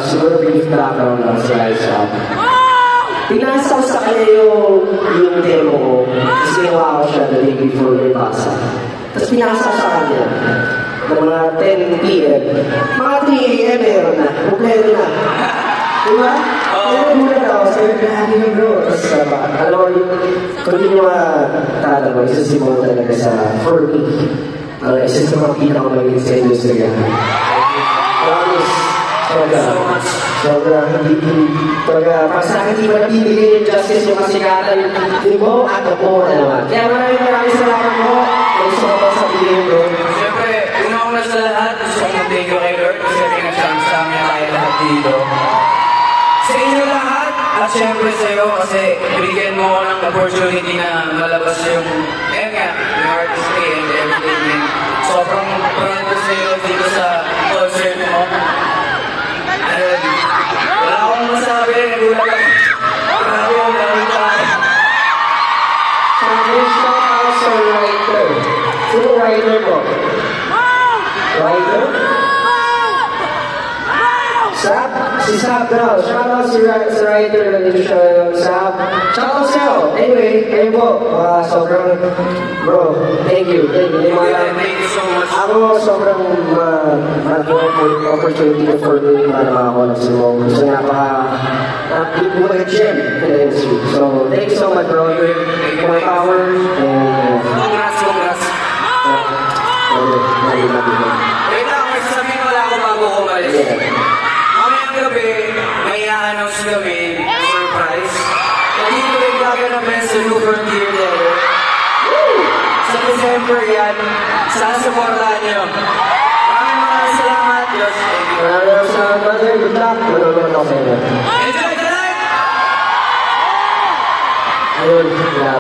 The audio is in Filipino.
Siguro bigit background lang sa Isaac. Pinasaw sa kanya yung demo ko. Kasi ginawa ko siya the day before may basa. Tapos pinasaw sa kanya. Ng mga 10 p.m. Mga 3 a.m. meron na. Problema na. Diba? Meron muna daw. Sabi, grabe na bro. Tapos alam mo, kung hindi nyo matatama, isa si Mo talaga sa for me. Isa sa mga pinakamalagin sa industriya. Promise. Sobrang hindi sa akin, hindi mo nabibigay yung justice yung kasikatan ni Mo at ako na naman. Kaya maraming salamat mo. Gusto ko pa sabihin, bro. Siyempre, una sa lahat, gusto kong mag-thank you kay Lord kasi pinag-chance sa amin tayo lahat dito. Sa inyo lahat, at siyempre sa iyo kasi bigyan mo ko ng opportunity na malabas yung artistry and everything. Sobrang proud ko sa iyo dito sa concert mo. Wala akong masabi, nagulat ako. Grabe yung gawin tayo. Shout out sa writer. Sino writer ko? Writer? Sab? Si Sab daw. Shout out si writer na dito siya ng Sab. Shout out sa'yo. Anyway, kayo po. Sobrang, bro, thank you. Thank you so much. Ako sobrang opportunity for me para makakonap si Mo. So napaka-gem in the industry. So thank you so much, bro. For my power. Congrats. Wait lang, sabihin ko lang ako bago ko umalis. Mamayang gabi, may i-announce kami, surprise. Hindi ko rin gaganapin sa New Frontier Theater. Sa December yan, sana supportahan nyo. Maraming salamat, Diyos. Maraming salamat, brother. Good luck. Manonood ako sa inyo. Enjoy the night! Ayun.